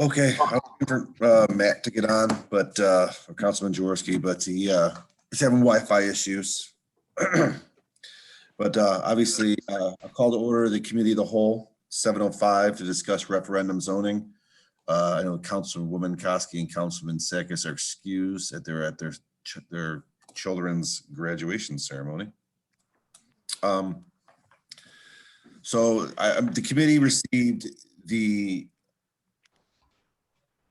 Okay, I'm waiting for Matt to get on, but or Councilman Jaworski, but he's having Wi-Fi issues. But obviously, I'll call to order the committee of the whole 7:05 to discuss referendum zoning. I know Councilwoman Koski and Councilman Sakis are excused at their children's graduation ceremony. So the committee received the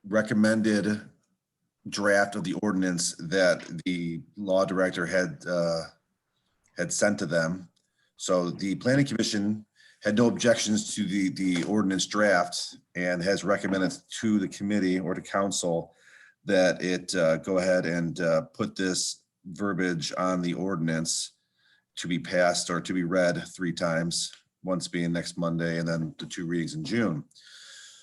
recommended draft of the ordinance that the law director had sent to them. So the planning commission had no objections to the ordinance draft and has recommended to the committee or to council that it go ahead and put this verbiage on the ordinance to be passed or to be read 3 times, once being next Monday and then the 2 readings in June.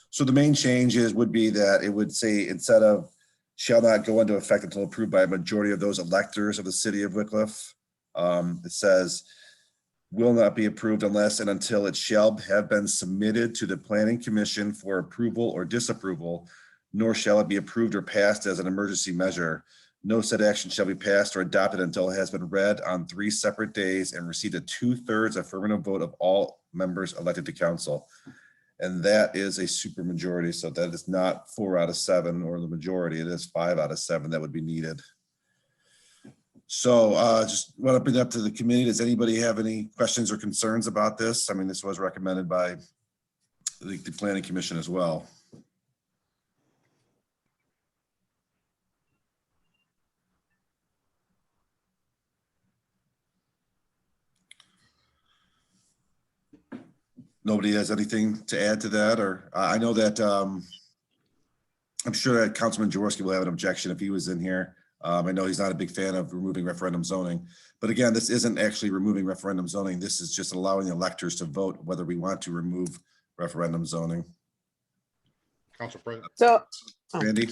So the main changes would be that it would say, instead of shall not go into effect until approved by a majority of those electors of the city of Wickliffe, it says will not be approved unless and until it shall have been submitted to the planning commission for approval or disapproval, nor shall it be approved or passed as an emergency measure. No said action shall be passed or adopted until it has been read on 3 separate days and received a 2/3 affirmative vote of all members elected to council. And that is a supermajority. So that is not 4 out of 7 or the majority. It is 5 out of 7 that would be needed. So just want to bring that up to the committee. Does anybody have any questions or concerns about this? I mean, this was recommended by the planning commission as well. Nobody has anything to add to that? Or I know that I'm sure that Councilman Jaworski will have an objection if he was in here. I know he's not a big fan of removing referendum zoning, but again, this isn't actually removing referendum zoning. This is just allowing the electors to vote whether we want to remove referendum zoning. Council President. So, Randy?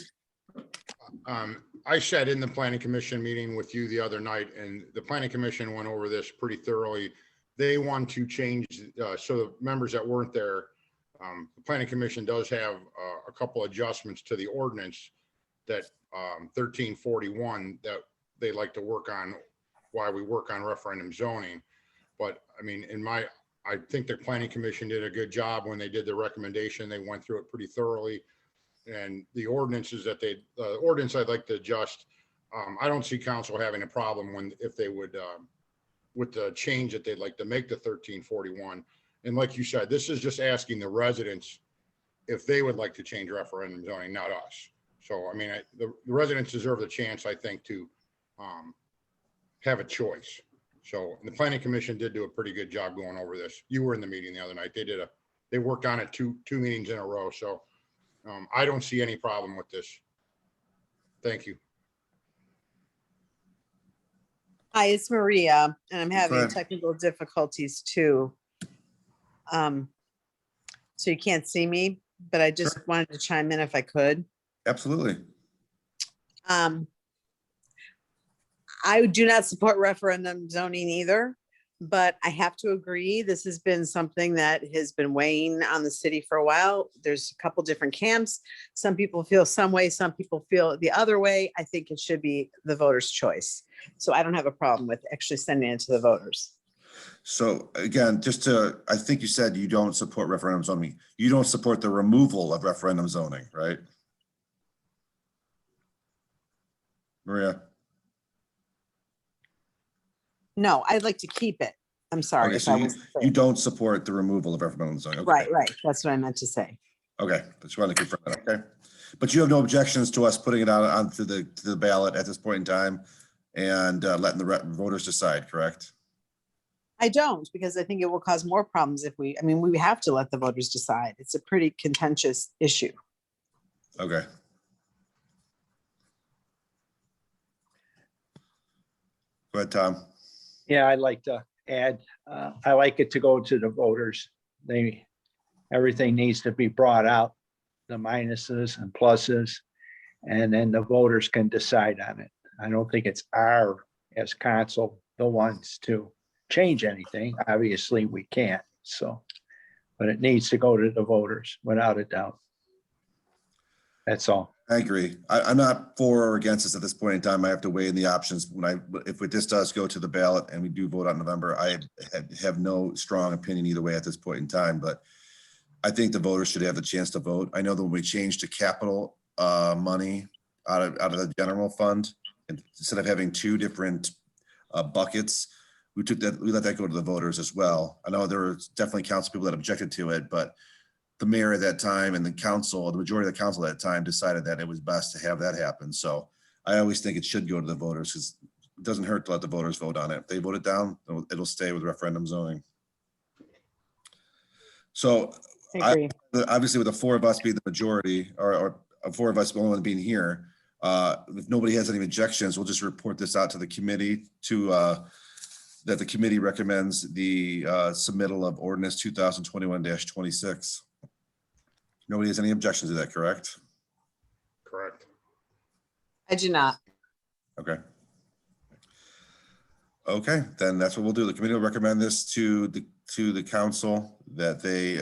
I sat in the planning commission meeting with you the other night, and the planning commission went over this pretty thoroughly. They want to change, so the members that weren't there, the planning commission does have a couple adjustments to the ordinance that 1341 that they like to work on, why we work on referendum zoning. But I mean, I think the planning commission did a good job when they did the recommendation. They went through it pretty thoroughly. And the ordinances that the ordinance I'd like to adjust, I don't see council having a problem if they would, with the change that they'd like to make to 1341. And like you said, this is just asking the residents if they would like to change referendum zoning, not us. So, I mean, the residents deserve the chance, I think, to have a choice. So the planning commission did do a pretty good job going over this. You were in the meeting the other night. They worked on it two meetings in a row. So I don't see any problem with this. Thank you. hi, it's Maria, and I'm having ahead. technical difficulties too. So you can't see me, but I just wanted to chime in if I could. Absolutely. I do not support referendum zoning either, but I have to agree, this has been something that has been weighing on the city for a while. There's a couple different camps. Some people feel some way, some people feel the other way. I think it should be the voters' choice. So I don't have a problem with actually sending it to the voters. So again, I think you said you don't support referendum zoning. You don't support the removal of referendum zoning, right? Maria? No, I'd like to keep it. I'm sorry. Okay, if so I was you don't support the removal of referendum zoning. Okay. Right. That's what I meant to say. Okay, just wanted to confirm that, okay? But you have no objections to us putting it out onto the ballot at this point in time and letting the voters decide, correct? I don't, because I think it will cause more problems if we have to let the voters decide. It's a pretty contentious issue. Okay. Go ahead, Tom. Yeah, I'd like to add, I like it to go to the voters. Everything needs to be brought out, the minuses and pluses, and then the voters can decide on it. I don't think it's as council, the ones to change anything. Obviously, we can't, but it needs to go to the voters without a doubt. That's all. I agree. I'm not for or against this at this point in time. I have to weigh in the options. If this does go to the ballot and we do vote on November, I have no strong opinion either way at this point in time, but I think the voters should have the chance to vote. I know that when we changed to capital money out of the general fund, instead of having 2 different buckets, we let that go to the voters as well. I know there were definitely council people that objected to it, but the mayor at that time and the council, the majority of the council at that time decided that it was best to have that happen. So I always think it should go to the voters because it doesn't hurt to let the voters vote on it. If they vote it down, it'll stay with referendum zoning. So I agree. obviously with the four of us being the majority or four of us only being here, if nobody has any objections, we'll just report this out to the committee to that the committee recommends the submittal of ordinance 2021-26. Nobody has any objections to that, correct? Correct. I do not. Okay. Okay, then that's what we'll do. The committee will recommend this to the council that they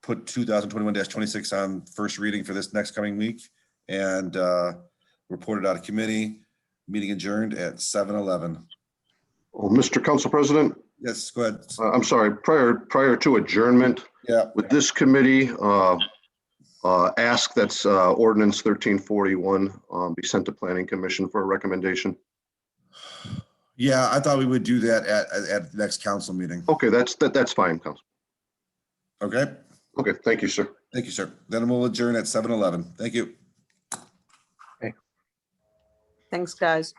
put 2021-26 on first reading for this next coming week and report it out of committee. Meeting adjourned at 7:11. Oh, Mr. Council President, Yes, go ahead. I'm sorry, prior to adjournment, Yeah, would this committee ask that's ordinance 1341 be sent to Planning Commission for a recommendation? yeah, I thought we would do that at the next council meeting. Okay, that's fine, Council. Okay, Okay, thank you, sir. thank you, sir. Then we'll adjourn at 7:11. Thank you. Thanks, guys.